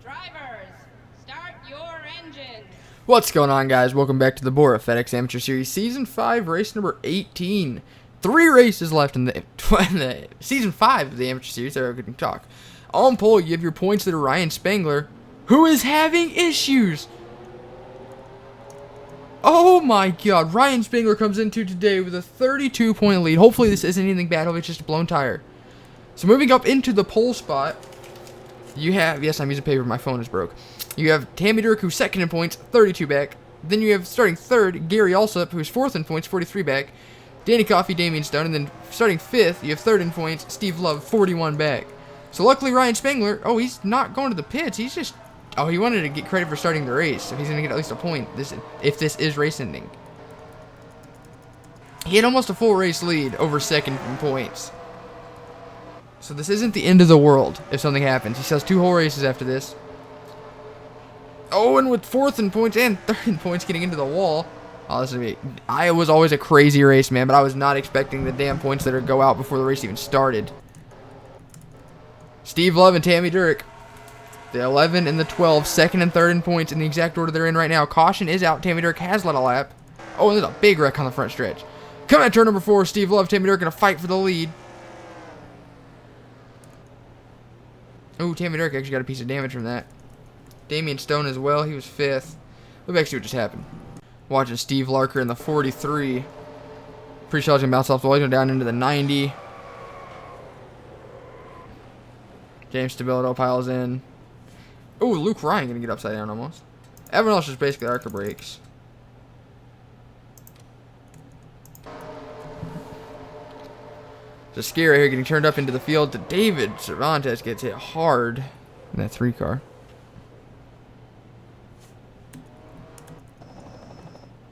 Drivers, start your engines. What's going on, guys? Welcome back to the BORA FedEx Amateur Series Season 5, race number 18. 3 races left in the Season 5 of the Amateur Series. There, we can talk. On pole, you have your points that are Ryan Spangler, who is having issues. Oh my god, Ryan Spangler comes into today with a 32-point lead. Hopefully this isn't anything bad, hopefully it's just a blown tire. So moving up into the pole spot, you have, yes, I'm using paper, my phone is broke. You have Tammy Dirk, who's second in points, 32 back. Then you have starting third, Gary Alsop, who's fourth in points, 43 back. Danny Coffey, Damian Stone, and then starting fifth, you have third in points, Steve Love, 41 back. So luckily Ryan Spangler, oh, he's not going to the pits, he's just, oh, he wanted to get credit for starting the race, so he's going to get at least a point if this is race ending. He had almost a full race lead over second in points. So this isn't the end of the world if something happens. He still has 2 whole races after this. Oh, and with fourth in points and third in points getting into the wall. Oh, this is gonna be. I was always a crazy race, man, but I was not expecting the damn points that would go out before the race even started. Steve Love and Tammy Dirk. The 11 and the 12, second and third in points in the exact order they're in right now. Caution is out. Tammy Dirk has led a lap. Oh, and there's a big wreck on the front stretch. Coming at turn number 4, Steve Love, Tammy Dirk in a fight for the lead. Oh, Tammy Dirk actually got a piece of damage from that. Damian Stone as well. He was 5th. We'll back see what just happened. Watching Steve Larker in the 43. Pretty sure he's going to bounce off the wall. He's going down into the 90. James Stabillo piles in. Oh, Luke Ryan going to get upside down almost. Everyone else just basically Arca brakes. The ski right here getting turned up into the field to David Cervantes gets hit hard in that 3 car.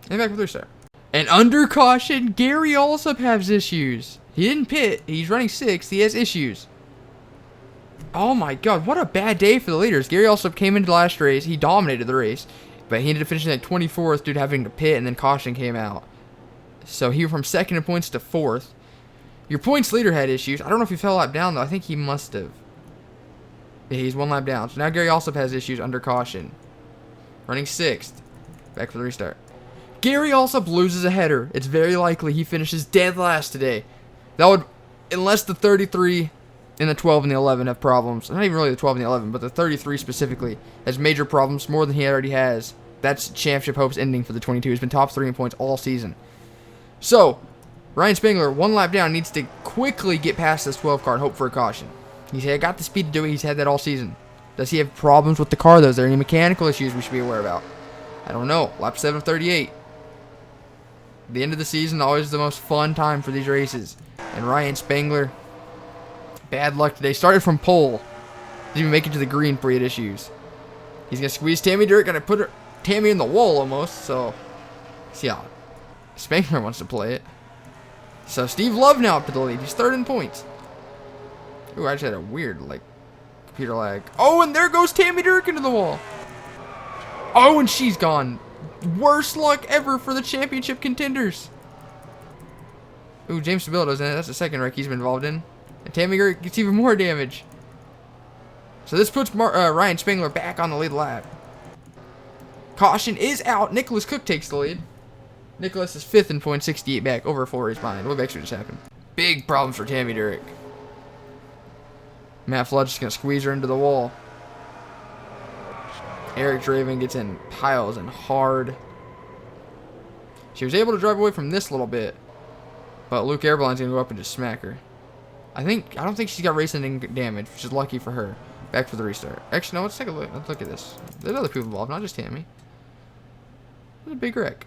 And back with 3-star. And under caution, Gary Alsop has issues. He didn't pit. He's running 6th. He has issues. Oh my god, what a bad day for the leaders. Gary Alsop came into the last race. He dominated the race. But he ended up finishing at 24th due to having to pit, and then caution came out. So he went from second in points to 4th. Your points leader had issues. I don't know if he fell a lap down, though. I think he must have. Yeah, he's 1 lap down. So now Gary Alsop has issues under caution. Running 6th. Back for the restart. Gary Alsop loses a header. It's very likely he finishes dead last today. That would, unless the 33 and the 12 and the 11 have problems. Not even really the 12 and the 11, but the 33 specifically has major problems, more than he already has. That's championship hopes ending for the 22. He's been top 3 in points all season. So, Ryan Spangler, 1 lap down, needs to quickly get past this 12 car and hope for a caution. He's got the speed to do it. He's had that all season. Does he have problems with the car, though? Is there any mechanical issues we should be aware about? I don't know. Lap 7 of 38. The end of the season, always the most fun time for these races. And Ryan Spangler, bad luck today. Started from pole. Didn't even make it to the green before he had issues. He's going to squeeze Tammy Dirk. Going to put Tammy in the wall almost. So, see how Spangler wants to play it. So, Steve Love now up to the lead. He's 3rd in points. Ooh, I just had a weird, computer lag. Oh, and there goes Tammy Dirk into the wall. Oh, and she's gone. Worst luck ever for the championship contenders. Ooh, James Stabillo's in it. That's the second wreck he's been involved in. And Tammy Dirk gets even more damage. So this puts Ryan Spangler back on the lead lap. Caution is out. Nicholas Cook takes the lead. Nicholas is 5th in points, 68 back, over a 4 race behind. What actually just happened? Big problems for Tammy Dirk. Matt Flood's just going to squeeze her into the wall. Eric Draven gets in piles and hard. She was able to drive away from this little bit. But Luke Airbline's going to go up and just smack her. I don't think she's got race-ending damage, which is lucky for her. Back for the restart. Actually, no, let's take a look. Let's look at this. There's other people involved, not just Tammy. There's a big wreck.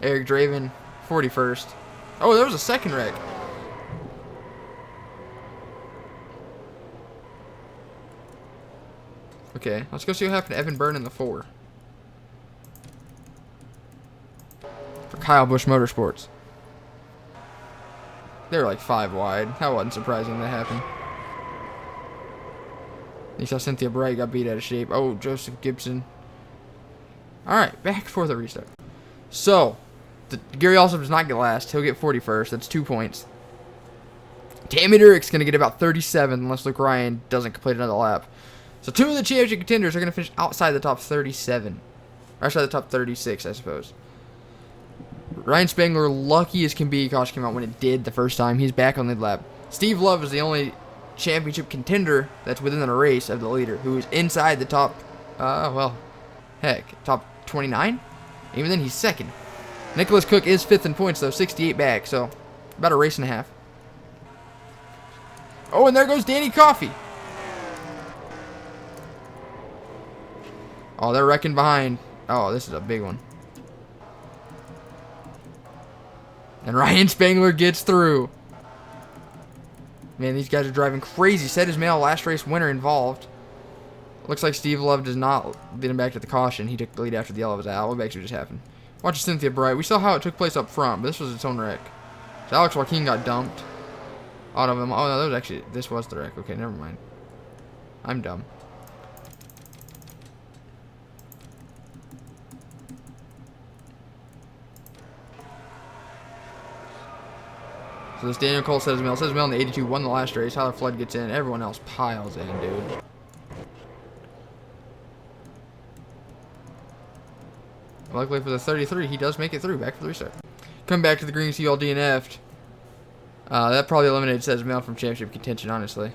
Eric Draven, 41st. Oh, there was a second wreck. Okay, let's go see what happened to Evan Byrne in the 4. For Kyle Busch Motorsports. They were like 5 wide. That wasn't surprising that happened. You saw Cynthia Bright got beat out of shape. Oh, Joseph Gibson. Alright, back for the restart. So, Gary also does not get last. He'll get 41st. That's 2 points. Damn it, Eric's going to get about 37 unless Luke Ryan doesn't complete another lap. So 2 of the championship contenders are going to finish outside the top 37. Or outside the top 36, I suppose. Ryan Spangler, lucky as can be, caution came out when it did the first time. He's back on the lead lap. Steve Love is the only championship contender that's within the race of the leader, who is inside the top, well, heck, top 29? Even then, he's second. Nicholas Cook is 5th in points, though, 68 back, so about a race and a half. Oh, and there goes Danny Coffey. Oh, they're wrecking behind. Oh, this is a big one. And Ryan Spangler gets through. Man, these guys are driving crazy. Said his male last race winner involved. Looks like Steve Love does not lead him back to the caution. He took the lead after the yellow was out. What actually just happened? Watch Cynthia Bright. We saw how it took place up front, but this was its own wreck. So Alex Joaquin got dumped. Out of him. Oh, no, that was actually... This was the wreck. Okay, never mind. I'm dumb. So this Daniel Cole says Mill. Says Mill in the 82 won the last race. Tyler Flood gets in. Everyone else piles in, dude. Luckily for the 33, he does make it through. Back for the restart. Come back to the green, see all DNF'd. That probably eliminated Says Mill from championship contention, honestly.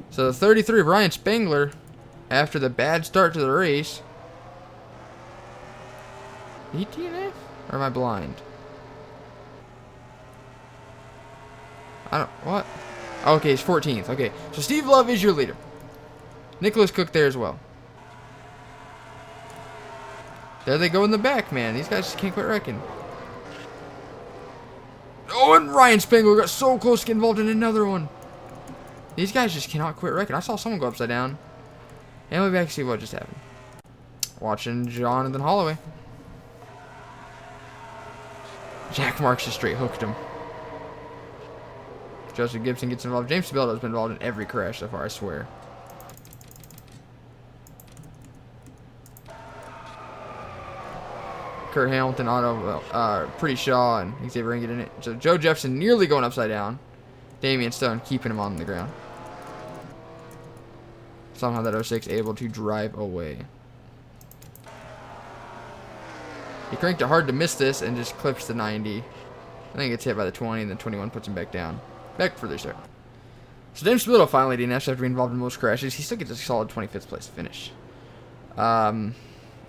So the 33 of Ryan Spangler, after the bad start to the race. Did he DNF? Or am I blind? I don't... What? Okay, he's 14th. Okay, so Steve Love is your leader. Nicholas Cook there as well. There they go in the back, man. These guys just can't quit wrecking. Oh, and Ryan Spangler got so close to get involved in another one. These guys just cannot quit wrecking. I saw someone go upside down. And we'll be back to see what just happened. Watching Jonathan Holloway. Jack Marks just straight hooked him. Joseph Gibson gets involved. James Sabella has been involved in every crash so far, I swear. Kurt Hamilton, Otto, Pretty Shaw, and Xavier Ring get in it. So Joe Jefferson nearly going upside down. Damian Stone keeping him on the ground. Somehow that 06 able to drive away. He cranked it hard to miss this and just clips the 90. I think it's hit by the 20, and then 21 puts him back down. Back for the start. So James Spillo finally DNFs after being involved in most crashes. He still gets a solid 25th place finish.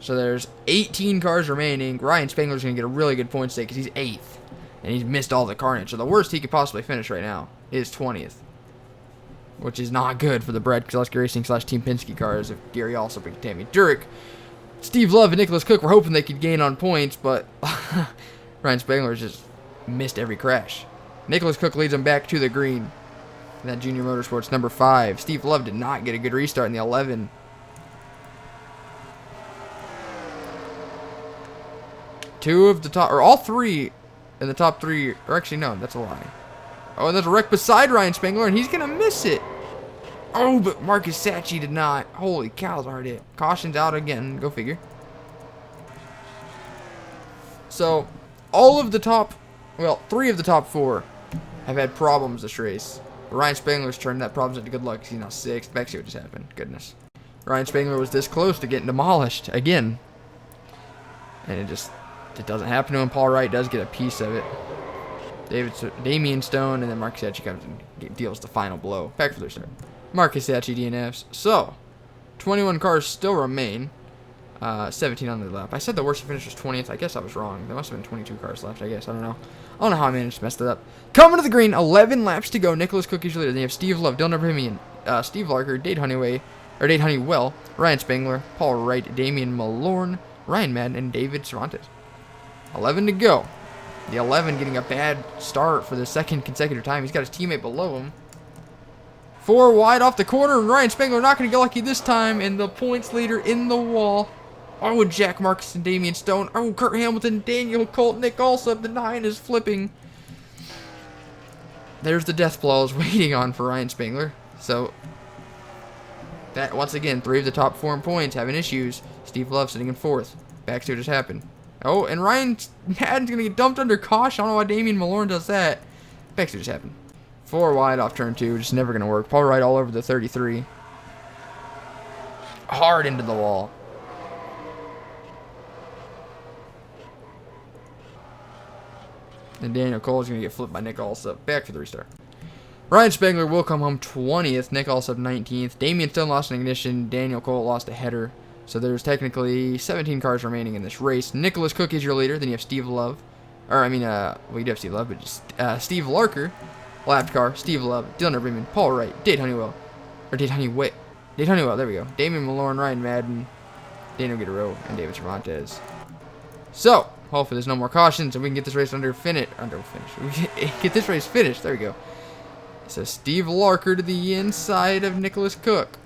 So there's 18 cars remaining. Ryan Spangler's going to get a really good point stake because he's 8th. And he's missed all the carnage. So the worst he could possibly finish right now is 20th. Which is not good for the Brad Keselowski Racing / Team Penske cars if Gary Allsup and Tammy Durek. Steve Love and Nicholas Cook were hoping they could gain on points, but Ryan Spangler just missed every crash. Nicholas Cook leads him back to the green. And that Junior Motorsports number 5. Steve Love did not get a good restart in the 11. Two of the top, or all three in the top 3, or actually no, that's a lie. Oh, and there's a wreck beside Ryan Spangler, and he's going to miss it. Oh, but Marcus Sacchi did not. Holy cow, that's a hard hit. Caution's out again, go figure. So, all of the top, well, 3 of the top 4 have had problems this race. Ryan Spangler's turned that problems into good luck because he's now 6th. Back see what just happened. Goodness. Ryan Spangler was this close to getting demolished again. And it doesn't happen to him. Paul Wright does get a piece of it. Damian Stone and then Marcus Sacchi comes and deals the final blow. Back for their start. Marcus Sacchi DNFs. So, 21 cars still remain. 17 on the lap. I said the worst finish was 20th. I guess I was wrong. There must have been 22 cars left, I guess. I don't know. I don't know how I managed to mess that up. Coming to the green, 11 laps to go. Nicholas Cook is your leader. Then you have Steve Love, Dylan Abrahamian, Steve Larker, Dade Honeywell, Ryan Spangler, Paul Wright, Damian Malorn, Ryan Madden, and David Cervantes. 11 to go. The 11 getting a bad start for the second consecutive time. He's got his teammate below him. 4 wide off the corner, and Ryan Spangler not going to get lucky this time, and the points leader in the wall. Oh, and Jack Marcus and Damian Stone. Oh, Kurt Hamilton, Daniel Colt, Nick Allsup. The 9 is flipping. There's the death blow I was waiting on for Ryan Spangler. So, that once again, 3 of the top 4 in points having issues. Steve Love sitting in 4th. Back to what just happened. Oh, and Ryan Madden's going to get dumped under caution. I don't know why Damian Malorn does that. Back to what just happened. 4 wide off turn 2. Just never going to work. Paul Wright all over the 33. Hard into the wall. And Daniel Cole is going to get flipped by Nick Alsop. Back for the restart. Ryan Spengler will come home 20th. Nick Alsop 19th. Damian Stone lost an ignition. Daniel Cole lost a header. So there's technically 17 cars remaining in this race. Nicholas Cook is your leader. Then you have Steve Love. Or, I mean, well, you do have Steve Love, but just Steve Larker. Lapped car. Steve Love. Dylan Freeman. Paul Wright. Dade Honeywell. Or Dade Honeywell. Dade Honeywell. There we go. Damian Malorn. Ryan Madden. Daniel Guerrero. And David Cervantes. So, hopefully there's no more cautions and we can get this race We can get this race finished. There we go. So Steve Larker to the inside of Nicholas Cook.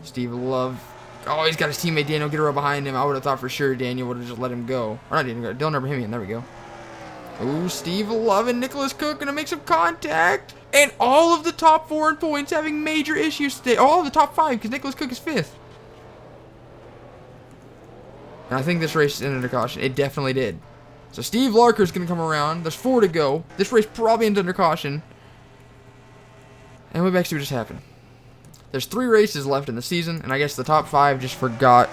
Steve Love. Oh, he's got his teammate Daniel Guerrero behind him. I would have thought for sure Daniel would have just let him go. Or not Daniel Guerrero. Dylan Abrahamian. There we go. Ooh, Steve Love and Nicholas Cook going to make some contact. And all of the top 4 in points having major issues today. All of the top 5 because Nicholas Cook is 5th. And I think this race ended under caution. It definitely did. So Steve Larker is going to come around. There's 4 to go. This race probably ends under caution. And we'll back to see what just happened. There's 3 races left in the season, and I guess the top 5 just forgot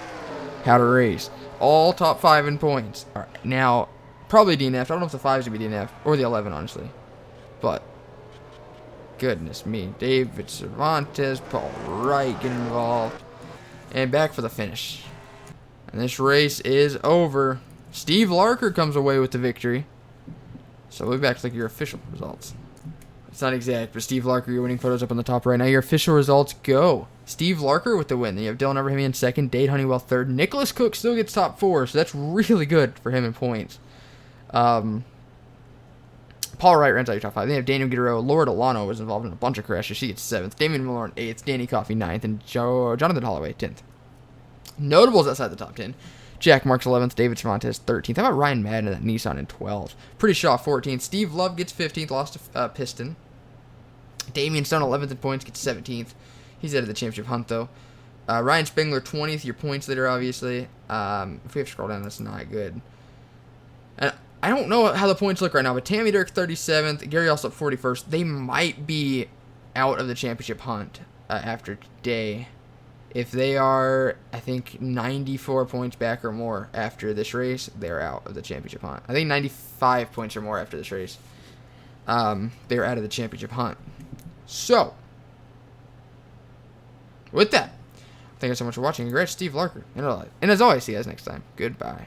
how to race. All top 5 in points. All right, now, probably DNF. I don't know if the 5 is going to be DNF, or the 11, honestly. But, goodness me. David Cervantes, Paul Wright getting involved. And back for the finish. And this race is over. Steve Larker comes away with the victory. So we'll be back to your official results. It's not exact, but Steve Larker, your winning photos up on the top right now. Your official results go. Steve Larker with the win. Then you have Dylan Abrahamian second, Dade Honeywell third. Nicholas Cook still gets top 4, so that's really good for him in points. Paul Wright runs out your top 5. Then you have Daniel Guerrero. Laura Delano was involved in a bunch of crashes. She gets 7th. Damian Malorn 8th. Danny Coffey 9th. And Jonathan Holloway 10th. Notables outside the top 10. Jack Marks 11th, David Cervantes 13th. How about Ryan Madden in that Nissan in 12th? Pretty Shaw 14th. Steve Love gets 15th, lost a piston. Damian Stone 11th in points, gets 17th. He's out of the championship hunt, though. Ryan Spengler 20th, your points leader, obviously. If we have to scroll down, that's not good. And I don't know how the points look right now, but Tammy Dirk 37th, Gary Alsop 41st. They might be out of the championship hunt after today. If they are, I think, 94 points back or more after this race, they're out of the championship hunt. I think 95 points or more after this race. They're out of the championship hunt. So, with that, thank you so much for watching. Congrats, Steve Larker. And as always, see you guys next time. Goodbye.